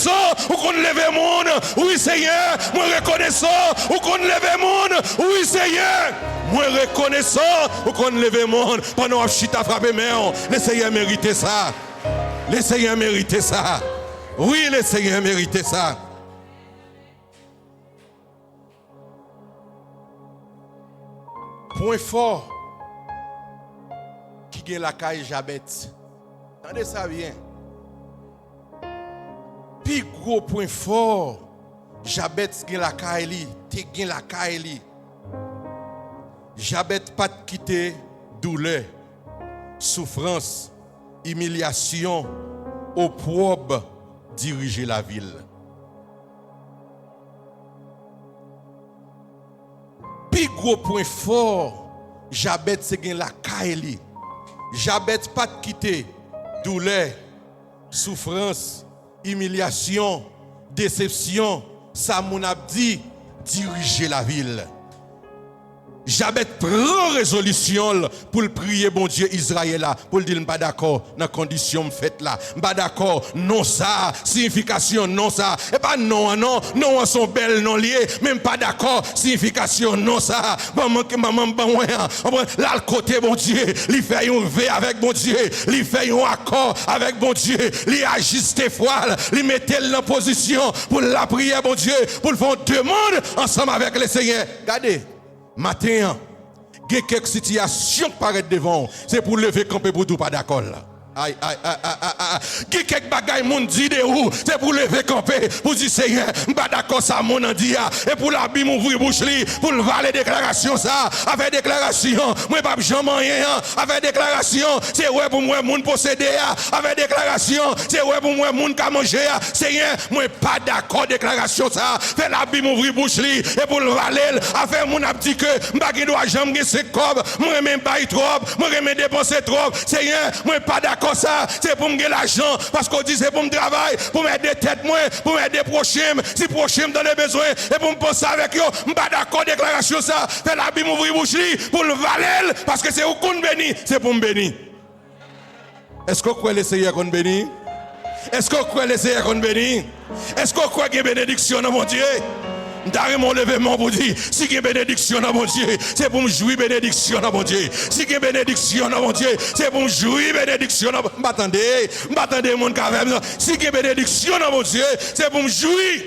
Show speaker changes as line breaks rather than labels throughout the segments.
reconnaissant ou qu'on lève monde. Oui Seigneur, moi reconnaissant ou qu'on lève monde. Oui Seigneur, moi reconnaissant ou qu'on lève monde. Pendant que chita frappé main, le Seigneur mérite ça. Le Seigneur mérite ça. Oui, le Seigneur mérite ça. Point fort qui gagne la caille Jabet. Attendez ça bien. Puis gros point fort, Jabet gagne la caille, te gagne la caille. Jabet pas quitter douleur, souffrance, humiliation, opprobre diriger la ville. Puis gros point fort, Jabet c'est gagne la caille. Jabet pas quitter douleur, souffrance, humiliation, déception, ça mon a dit diriger la ville. Jabet prend résolution pour prier bon Dieu Israël là pour dire pas d'accord dans condition faite là pas d'accord non ça signification non ça et pas non non sont belles non liées même pas d'accord signification non ça maman là le côté bon Dieu il fait un V avec bon Dieu il fait un accord avec bon Dieu il ajuste foi il mettait en position pour la prière bon Dieu pour faire demande ensemble avec le Seigneur. Regardez matin, il y a quelques situations qui paraissent devant. C'est pour lever camper pour tout pas d'accord là. Aïe, aïe, aïe, aïe, aïe. Il y a quelques bagailles moun dit de où. C'est pour lever camper pour dire Seigneur, pas d'accord ça mon en dit. Et pour la bim ouvrir bouche li, pour le valer déclaration ça. Avec déclaration, moi pas jamais rien. Avec déclaration, c'est ouais pour moi moun posséder. Avec déclaration, c'est ouais pour moi moun ka manger. Seigneur, moi pas d'accord déclaration ça. Fait la bim ouvrir bouche li et pour le valer. Avec moun a dit que m'pa ki doit jamais gagner 5 cob, moi même bail trop, moi même dépenser trop. Seigneur, moi pas d'accord ça, c'est pour me gagner l'argent, parce qu'on dit c'est pour me travailler, pour m'aider des têtes moins, pour m'aider des prochains, si prochains dans les besoins, et pour me penser avec eux, je ne suis pas d'accord déclaration ça, fait la bim ouvrir bouche pour le valer, parce que c'est où qu'on bénit, c'est pour me bénir. Est-ce qu'on croit le Seigneur qu'on bénit? Est-ce qu'on croit le Seigneur qu'on bénit? Est-ce qu'on croit qu'il y a bénédiction dans mon Dieu? D'arrêt mon levement pour dire, si il y a bénédiction dans mon Dieu, c'est pour me jouir bénédiction dans mon Dieu. Si il y a bénédiction dans mon Dieu, c'est pour me jouir bénédiction dans mon Dieu. M'attendez, mon carême. Si il y a bénédiction dans mon Dieu, c'est pour me jouir.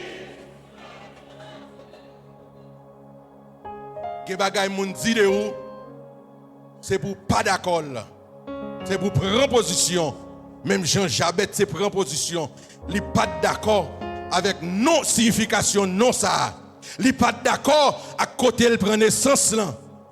Que bagay moun dit de où, c'est pour pas d'accord. C'est pour prendre position. Même Jean Jabet, c'est prendre position. Il n'est pas d'accord avec non signification, non ça. Il n'est pas d'accord à côté il prend naissance là.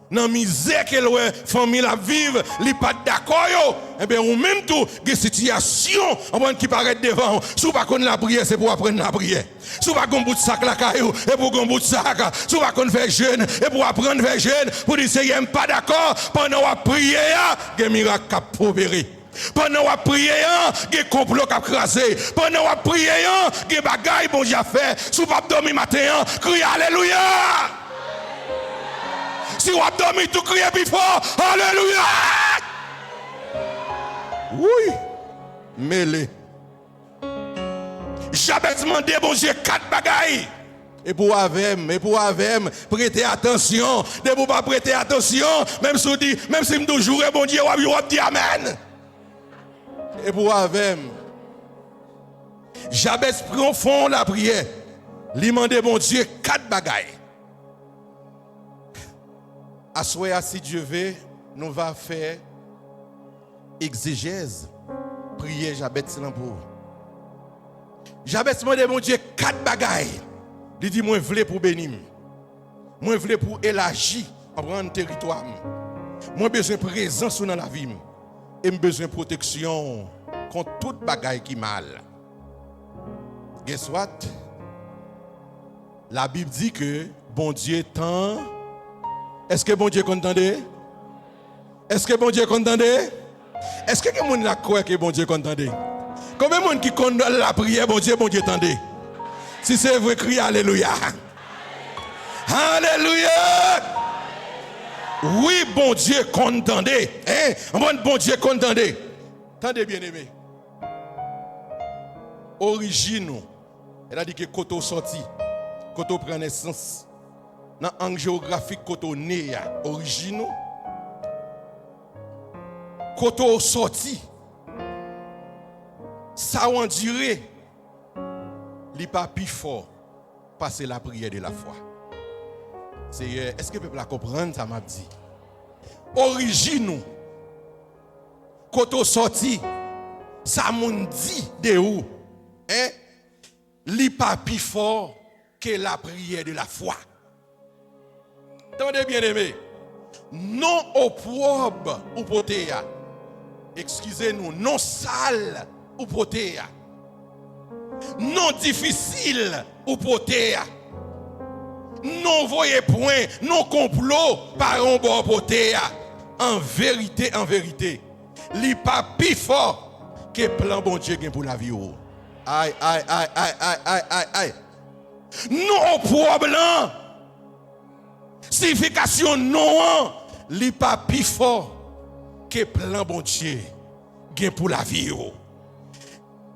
Dans la misère que la famille la vive, il n'est pas d'accord yo. Eh bien ou même tout des situations qui paraissent devant. Si vous pas connaître la prière, c'est pour apprendre la prière. Si vous pas un bout de sac la caillou, et pour un bout de sac. Si vous pas faire jeûne, et pour apprendre à faire jeûne, pour dire c'est pas d'accord pendant la prière, des miracles qui opérer. Pendant qu'on prie, il y a des complots qui ont crasé. Pendant qu'on prie, il y a des bagailles bon Dieu fait. Si vous ne dormez matin, criez Alléluia. Si vous dormez tout, criez plus fort. Alléluia. Oui. Mêlé. J'avais demandé bon Dieu 4 bagailles. Et pour avec, prêtez attention. Ne vous pas prêter attention. Même si je me dis jouer, bon Dieu, vous dit Amen. Et pour avec, Jabez prend fond la prière. Il demande bon Dieu 4 bagailles. À souhait, si Dieu veut, nous va faire exégèse. Prière Jabez pour. Jabez demande bon Dieu 4 bagailles. Il dit moi je veux pour bénir. Moi je veux pour élargir en territoire. Moi besoin de présence dans la vie. Et j'ai besoin de protection contre toute bagaille qui mal. Guess what? La Bible dit que bon Dieu tend. Est-ce que bon Dieu contendait? Est-ce que bon Dieu contendait? Est-ce que quelqu'un a croit que bon Dieu contendait? Combien de monde qui condamne la prière, bon Dieu tendait? Si c'est vrai, criez Alléluia. Alléluia. Oui, bon Dieu, contendez. Bon Dieu, contendez. Tendez bien aimé. Origine Elle a dit que quand on sorti, quand on prend naissance, dans l'angle géographique, quand on est originaux, quand on sorti, ça on dirait, les pas plus fort, passer la prière de la foi. Est-ce que le peuple a compris ça m'a dit? Originaux, quand on sorti, ça m'a dit de où? Hein? Li pas plus fort que la prière de la foi. Attendez bien aimé. Non opprobre ou potéa. Excusez-nous, non sale ou potéa. Non difficile ou potéa. Non voyez point, non complot par un bon potéa. En vérité, li pas plus fort que plan bon Dieu pour la vie. Aïe. Non problème. Signification non, li pas plus fort que plan bon Dieu pour la vie.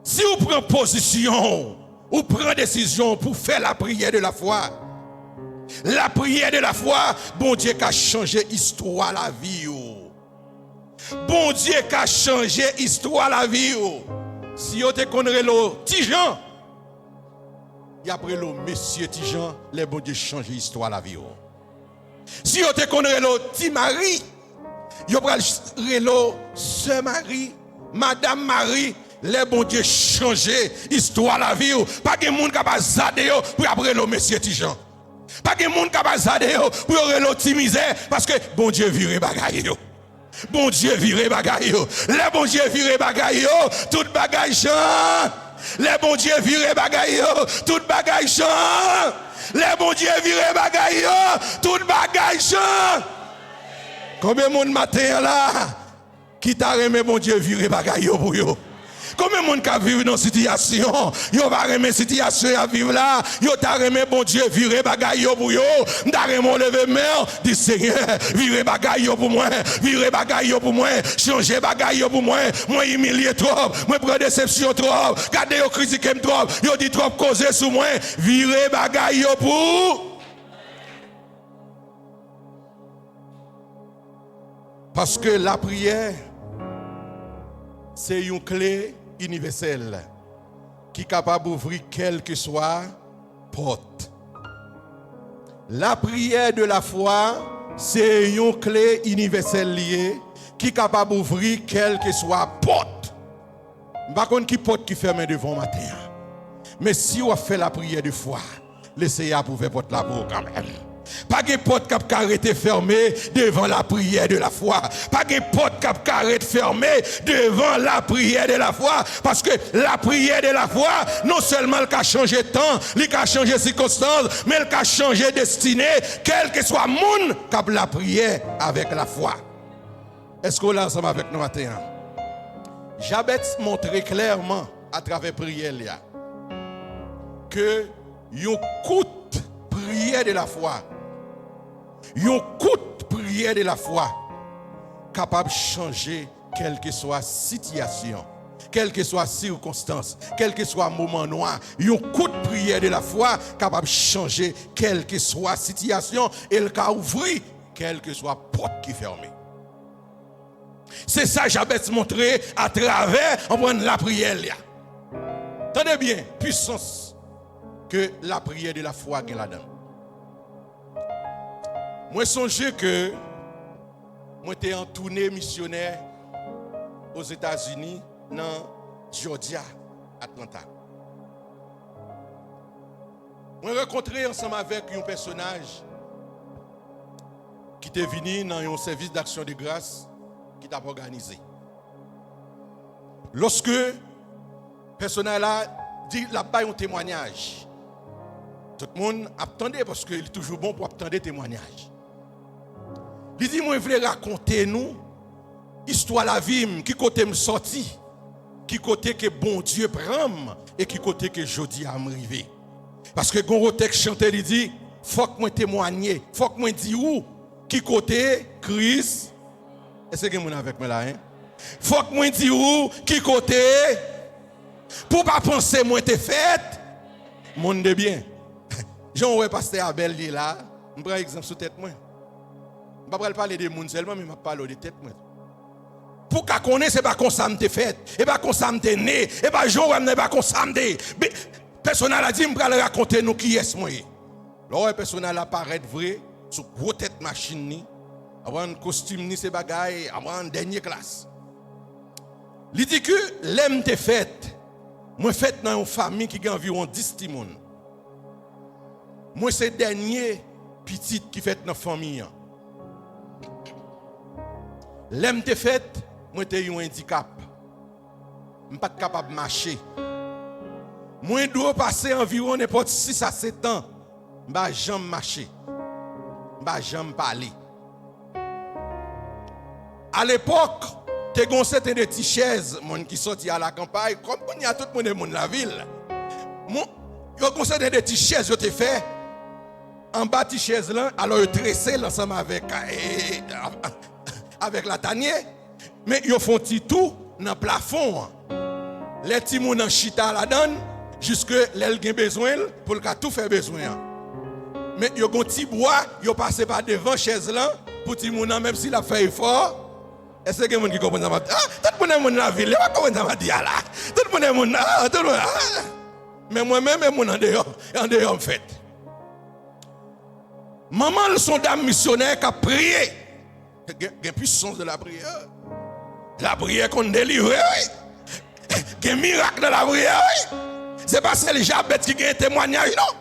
Si vous prenez position, ou prenez décision pour faire la prière de la foi, bon Dieu qui a changé l'histoire la vie. Bon Dieu qui a changé l'histoire la vie. Si vous te connaissez le Tijan, et après le monsieur Tijan, les bon Dieu changé l'histoire la vie. Si vous te connaissez le petit Marie, vous prenez le sœur Marie, madame Marie, les bon Dieu changé l'histoire la vie. Pas de monde qui va zader pour après le monsieur Tijan. Pas de monde qui va zader pour le petit misère parce que bon Dieu vire bagaille. Bon Dieu vire bagaille. Les bon Dieu vire bagaille. Toute bagaille chante. Les bon Dieu vire bagaille. Toute bagaille chante. Les bon Dieu vire bagaille. Toute bagaille chante. Combien de monde matin là qui t'a remis bon Dieu vire bagaille pour yo? Combien de monde qui vivent dans cette situation? Yo va remettre situation à vivre là. Yo t'a remis bon Dieu virer bagaille pour yo. T'a remis lever main, dit Seigneur, virer bagaille pour moi, virer bagaille pour moi, changer bagaille pour moi, moi humilier trop, moi prendre déception trop, garder yo critiquer trop, yo dit trop causer sur moi, virer bagaille pour. Parce que la prière c'est une clé universelle qui est capable d'ouvrir quelle que soit porte. La prière de la foi, c'est une clé universelle liée qui est capable d'ouvrir quelle que soit porte. Je ne sais pas qui porte qui ferme devant matin. Mais si on fait la prière de foi, laissez à pouvoir porte la pour quand même. Pas de porte qui a arrêté fermée devant la prière de la foi. Pas de porte qui a arrêté fermée devant la prière de la foi. Parce que la prière de la foi, non seulement elle a changé temps, elle a changé circonstances, mais elle a changé destinée, quel que soit le monde qui a la prière avec la foi. Est-ce qu'on est ensemble avec nous matin? Jabez montré clairement à travers la prière que yon coûte prière de la foi. Yon coûte prière de la foi capable de changer quelle que soit situation, quelle que soit circonstance, quel que soit moment noir. Yon coûte prière de la foi capable de changer quelle que soit situation et le cas ouvrir quelle que soit porte qui est fermée. C'est ça que j'avais montré à travers la prière. Tenez bien, puissance que la prière de la foi est là-dedans. Moi, songe que moi j'étais en tournée missionnaire aux États-Unis, dans Georgia, Atlanta. Moi, j'ai rencontré ensemble avec un personnage qui était venu dans un service d'action de grâce qui t'a organisé. Lorsque le personnage là dit là-bas un témoignage, tout le monde attendait parce qu'il est toujours bon pour attendre des témoignages. Il dit, moi, je voulais raconter nous histoire la vie, qui côté me sorti, qui côté que bon Dieu prend et qui côté que jodi a m'arrivé. Parce que quand on chanté, il dit, faut que moi témoigner, faut que moi dire où, qui côté Christ. Est-ce que vous êtes avec moi là, hein? Faut que moi dire où, qui côté, pour pas penser moi t'es fait, Monde de bien. Jean ouais pasteur Abel est là, je prends exemple sous tête moi. Je ne vais pas parler de monde seulement, mais je vais parler de tête moi. Pour qu'on connaisse, c'est pas comme ça me fait, et pas comme ça me né, et pas Jean ouais pas comme ça me personnel a dit je vais raconter nous qui est moi. Là personnel apparaît vrai sur gros tête machine ni, avoir un costume ni ces bagailles, avoir une dernière classe. Il dit que l'aime te fait. Moi fait dans une famille qui a environ 10 personnes. Moi c'est dernier petit qui fait dans la famille. L'aime te fait, moi j'ai un handicap. Je ne suis pas capable de marcher. Moi dois passer environ n'importe 6 à 7 ans. Je ne vais jamais marcher. Je ne vais jamais parler. À l'époque, tu as un de petites chaises qui sortent à la campagne, comme il y a tout le monde dans la ville. Tu as un de petites chaises que tu fait. En bas de ces chaises là, alors ils tressent ensemble avec la tanière. Mais ils font tout dans le plafond. Les petits gens en chita la donne jusque l'elle a besoin pour le tout faire besoin. Mais ils ont un petit bois, ils passent par devant chaise là pour les gens même s'il a fait effort. Est-ce que quelqu'un qui comprend ça? Tout le monde dans la ville, il va comprendre ça dire là. Tout le monde tout le monde. Mais moi-même je suis en dehors en fait. Maman son dame missionnaire qui a prié. Il y a puissance de la prière. La prière qu'on délivre, oui. Il y a un miracle de la prière, oui. C'est pas celle Jabet qui a un témoignage, non.